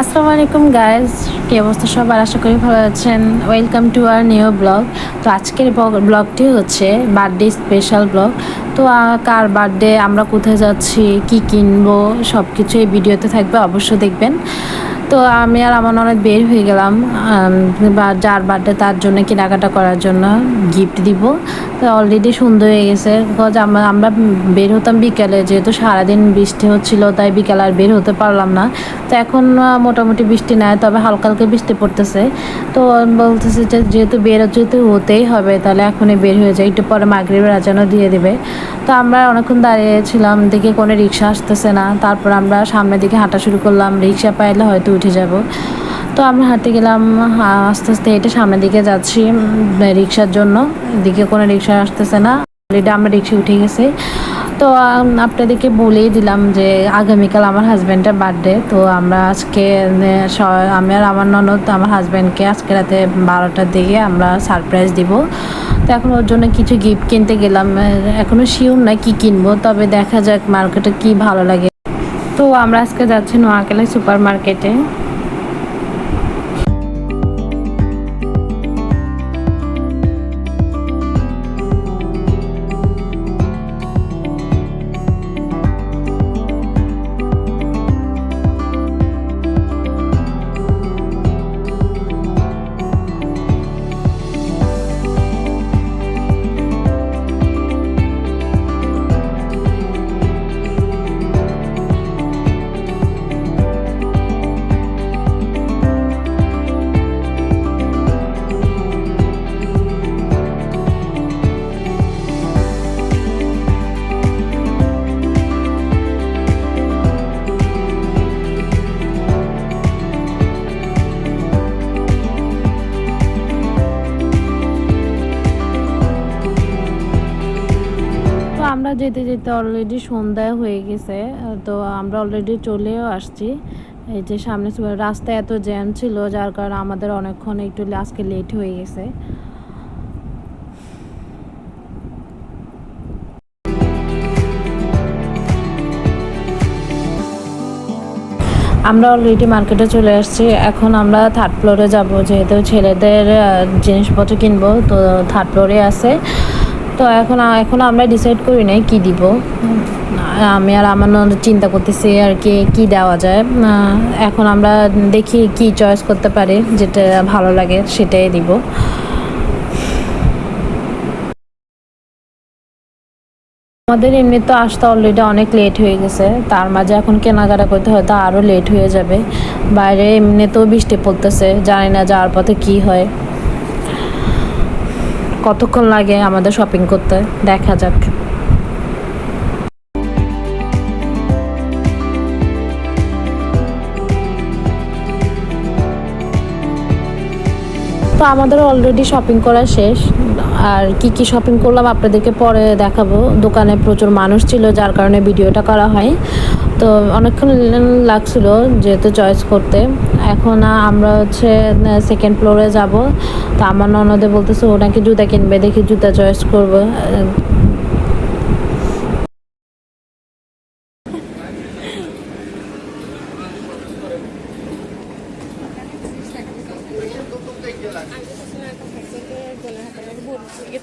আসসালামু আলাইকুম গাইজ, কি অবস্থা সবার? আশা করি ভালো আছেন। Welcome to our new blog. তো আজকের ব্লগটি হচ্ছে বার্থডে স্পেশাল ব্লগ। তো কার বার্থডে, আমরা কোথায় যাচ্ছি, কি কিনবো, সব কিছু এই ভিডিওতে থাকবে, অবশ্যই দেখবেন। তো আমি আর আমার ননদ বের হয়ে গেলাম যার বার্থডে তার জন্য কেনাকাটা করার জন্য গিফট দিব। তো অলরেডি সন্ধ্যা হয়ে গেছে, বিকজ আমরা বের হতাম বিকেলে, যেহেতু সারাদিন বৃষ্টি হচ্ছিল তাই বিকেল আর বের হতে পারলাম না। তো এখন মোটামুটি বৃষ্টি নেয়, তবে হালকা হালকা বৃষ্টি পড়তেছে। তো বলতেছে যে যেহেতু যেহেতু হতেই হবে, তাহলে এখনই বের হয়ে যায়, একটু পরে মাগরিবের আজানও দিয়ে দেবে। তো আমরা অনেকক্ষণ দাঁড়িয়েছিলাম, দেখে কোনো রিক্সা আসতেছে না। তারপর আমরা সামনের দিকে হাঁটা শুরু করলাম, রিক্সা পাইলে হয়তো উঠে যাব। তো আমরা হাঁটতে গেলাম, আস্তে আস্তে হেঁটে সামনের দিকে যাচ্ছি রিক্সার জন্য। এদিকে কোনো রিক্সা আসতেছে না, অলরেডি আমরা রিক্সা উঠে গেছি। তো আপনাদেরকে বলেই দিলাম যে আগামীকাল আমার হাজব্যান্ডের বার্থডে। তো আমরা আজকে আমি আর আমার ননদ আমার হাজব্যান্ডকে আজকে রাতে 12টার দিকে আমরা সারপ্রাইজ দিব। তো এখন ওর জন্য কিছু গিফট কিনতে গেলাম, এখনও শিওর না কি কিনবো, তবে দেখা যাক মার্কেটে কি ভালো লাগে। তো আমরা আজকে যাচ্ছি নোয়াখালী সুপার মার্কেটে। আমরা যেতে যেতে অলরেডি সন্ধ্যা হয়ে গেছে। তো আমরা অলরেডি চলেও আসছি। এই যে সামনে রাস্তায় এত জ্যাম ছিল, যার কারণে আমাদের অনেকক্ষণ একটু আজকে লেট হয়ে গেছে। আমরা অলরেডি মার্কেটে চলে আসছি। এখন আমরা থার্ড ফ্লোরে যাব, যেহেতু ছেলেদের জিনিসপত্র কিনবো। তো থার্ড ফ্লোরে আছে। তো এখন আমরা ডিসাইড করি নাই কী দিব। আমি আর আমার ননদ চিন্তা করতেছি আর কি দেওয়া যায়। এখন আমরা দেখি কি চয়েস করতে পারি, যেটা ভালো লাগে সেটাই দিব। আমাদের এমনি তো আসতে অলরেডি অনেক লেট হয়ে গেছে, তার মাঝে এখন কেনাকাটা করতে হয়তো আরও লেট হয়ে যাবে। বাইরে এমনিতেও বৃষ্টি পড়তেছে, জানি না যাওয়ার পথে কি হয়, কতক্ষণ লাগে আমাদের শপিং করতে, দেখা যাক। তো আমাদের অলরেডি শপিং করা শেষ। আর কি শপিং করলাম আপনাদেরকে পরে দেখাবো। দোকানে প্রচুর মানুষ ছিল, যার কারণে ভিডিওটা করা হয়। তো অনেকক্ষণ লাগছিল যেহেতু চয়েস করতে। এখন আমরা হচ্ছে সেকেন্ড ফ্লোরে যাব। তো আমার ননদে বলতেছে ও নাকি জুতা কিনবে, দেখি জুতা চয়েস করবো।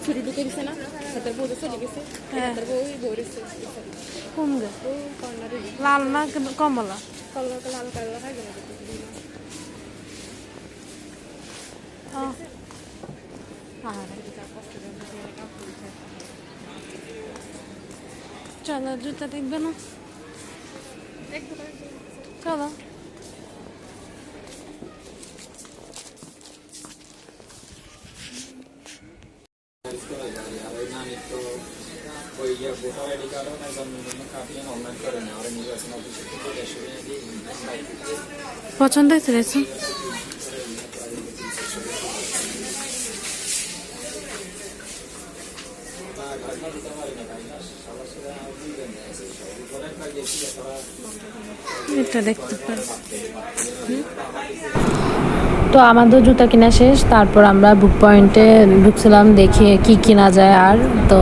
ছুরি ঢুকে দিছে না, হাতের বউ চলে গেছে, হাতের বউ বইরেছে কোন গে? ও কর্নারে লাল না কমলা? কলর লাল কালার হয় না। চলো জুতা দেখবে না, চলো। পছন্দ হয়েছে? এটা দেখতে পারি। তো আমাদের জুতা কেনা শেষ, তারপর আমরা বুক পয়েন্টে ঢুকছিলাম, দেখি কি কেনা যায়। আর তো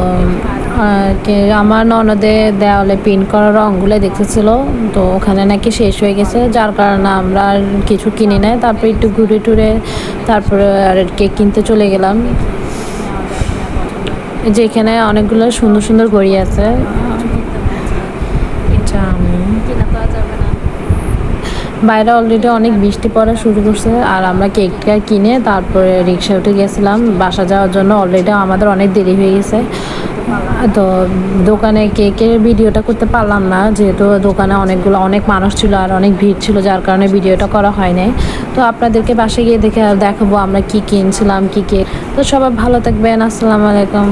আমার ননদে দেওয়ালে প্রিন্ট করা রঙগুলো দেখতেছিল, তো ওখানে নাকি শেষ হয়ে গেছে, যার কারণে আমরা আর কিছু কিনি নাই। তারপরে একটু ঘুরে টুরে তারপরে আর কেক কিনতে চলে গেলাম। যেখানে অনেকগুলো সুন্দর সুন্দর ঘড়ি আছে। বাইরে অলরেডি অনেক বৃষ্টি পড়া শুরু করছে, আর আমরা কেকটা কিনে তারপরে রিক্সা উঠে গেছিলাম বাসা যাওয়ার জন্য। অলরেডি আমাদের অনেক দেরি হয়ে গেছে, তো দোকানে কেকের ভিডিওটা করতে পারলাম না, যেহেতু দোকানে অনেক মানুষ ছিল আর অনেক ভিড় ছিল, যার কারণে ভিডিওটা করা হয় নাই। তো আপনাদেরকে বাসায় গিয়ে দেখাবো আমরা কি কিনছিলাম কি কেক। তো সবাই ভালো থাকবেন, আসসালামু আলাইকুম।